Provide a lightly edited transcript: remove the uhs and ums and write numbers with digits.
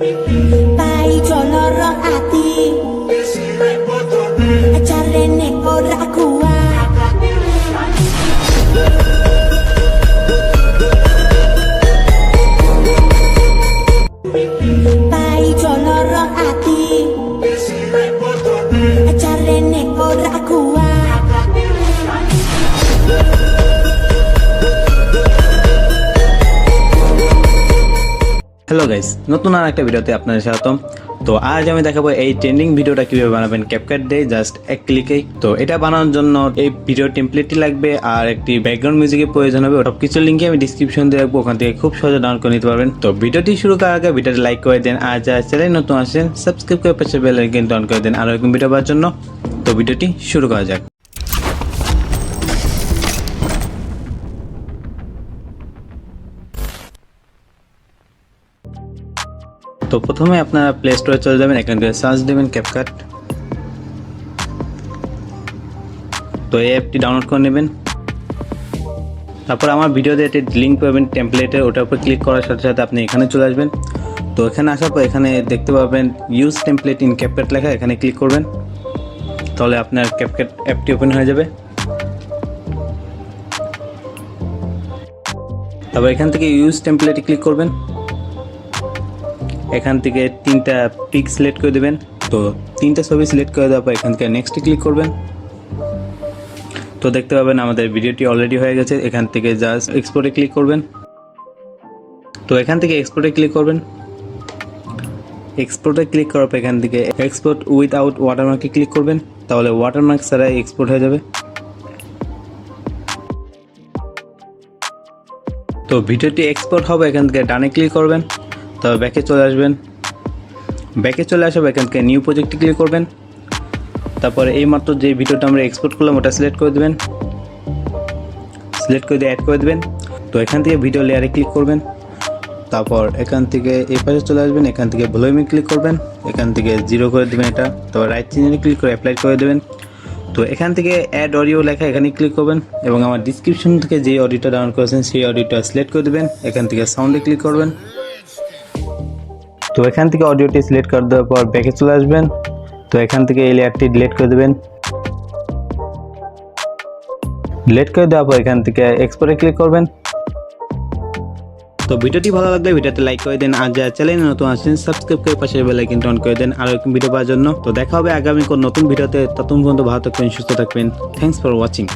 Pai colorong hati Carene ora kuat Pai colorong hati Carene ora kuat hello guys, নতুন আর একটা ভিডিওতে আপনাদের স্বাগতম। তো আজ আমি দেখাবো এই ট্রেন্ডিং ভিডিওটা কিভাবে বানাবেন ক্যাপকাট দিয়ে জাস্ট এক ক্লিকেই। তো এটা বানানোর জন্য এই ভিডিও টেমপ্লেটটি লাগবে আর একটি ব্যাকগ্রাউন্ড মিউজিকের প্রয়োজন হবে। সব কিছু লিঙ্কে আমি ডিসক্রিপশন দিয়ে রাখবো, ওখান থেকে খুব সহজে ডাউনলোড করে নিতে পারবেন। তো ভিডিওটি শুরু করার আগে ভিডিওটি লাইক করে দেন, আর যারা চ্যানেল নতুন আসেন সাবস্ক্রাইব করে পাশে বেল আইকনটি অন করে দেন আরো এরকম ভিডিও পাওয়ার জন্য। তো ভিডিওটি শুরু করা যাক। তো প্রথমে আপনারা প্লে স্টোরে চলে যাবেন, এখান থেকে সার্চ দেবেন ক্যাপকাট। তো এই অ্যাপটি ডাউনলোড করে নেবেন। তারপর আমার ভিডিওতে একটি লিঙ্ক পাবেন টেমপ্লেটের, ওটার উপর ক্লিক করার সাথে সাথে আপনি এখানে চলে আসবেন। তো এখানে আসার পর এখানে দেখতে পাবেন ইউজ টেমপ্লেট ইন ক্যাপকাট লেখা, এখানে ক্লিক করবেন। তাহলে আপনার ক্যাপকাট অ্যাপটি ওপেন হয়ে যাবে। তারপর এখান থেকে ইউজ টেমপ্লেটে ক্লিক করবেন। এখান থেকে তিনটা পিক সিলেক্ট করে দেবেন। তো তিনটা ছবি সিলেক্ট করে দেওয়ার পর এখান থেকে নেক্সটে ক্লিক করবেন। তো দেখতে পাবেন আমাদের ভিডিওটি অলরেডি হয়ে গেছে। এখান থেকে জাস্ট এক্সপোর্টে ক্লিক করবেন। তো এখান থেকে এক্সপোর্টে ক্লিক করবেন। এক্সপোর্টে ক্লিক করার পর এখান থেকে এক্সপোর্ট উইথআউট ওয়াটারমার্কে ক্লিক করবেন। তাহলে ওয়াটারমার্ক ছাড়া এক্সপোর্ট হয়ে যাবে। তো ভিডিওটি এক্সপোর্ট হবে, এখান থেকে ডানে ক্লিক করবেন। তো ব্যাকে চলে আসবেন। ব্যাকে চলে আসবে, এখান থেকে নিউ প্রজেক্টে ক্লিক করবেন। তারপরে এইমাত্র যে ভিডিওটা আমরা এক্সপোর্ট করলাম ওটা সিলেক্ট করে দেবেন। সিলেক্ট করে দিয়ে অ্যাড করে দেবেন। তো এখান থেকে ভিডিও লেয়ারে ক্লিক করবেন। তারপর এখান থেকে এই পাশে চলে আসবেন, এখান থেকে ভলিউমে ক্লিক করবেন। এখান থেকে 0 করে দেবেন এটা। তারপর রাইট চিহ্নে ক্লিক করে অ্যাপ্লাই করে দেবেন। তো এখান থেকে অ্যাড অডিও লেখা, এখানে ক্লিক করবেন এবং আমার ডিসক্রিপশন থেকে যে অডিওটা ডাউনলোড করেছেন সেই অডিওটা সিলেক্ট করে দেবেন। এখান থেকে সাউন্ডে ক্লিক করবেন। তো এখান থেকে অডিওটি সিলেক্ট করে দেওয়ার পর ব্যাকে চলে আসবেন। তো এখান থেকে এই লেয়ারটি ডিলিট করে দেবেন। ডিলিট করে দেওয়ার পর এখান থেকে এক্সপোর্টে ক্লিক করবেন। তো ভিডিওটি ভালো লাগলে ভিডিওতে লাইক করে দেন, আর যারা চ্যানেলে নতুন আছেন সাবস্ক্রাইব করে পাশে বেল আইকনটি অন করে দেন আরো এরকম ভিডিও পাওয়ার জন্য। তো দেখা হবে আগামী কোন নতুন ভিডিওতে। ততক্ষণ পর্যন্ত ভালো থাকবেন, সুস্থ থাকবেন। Thanks for watching.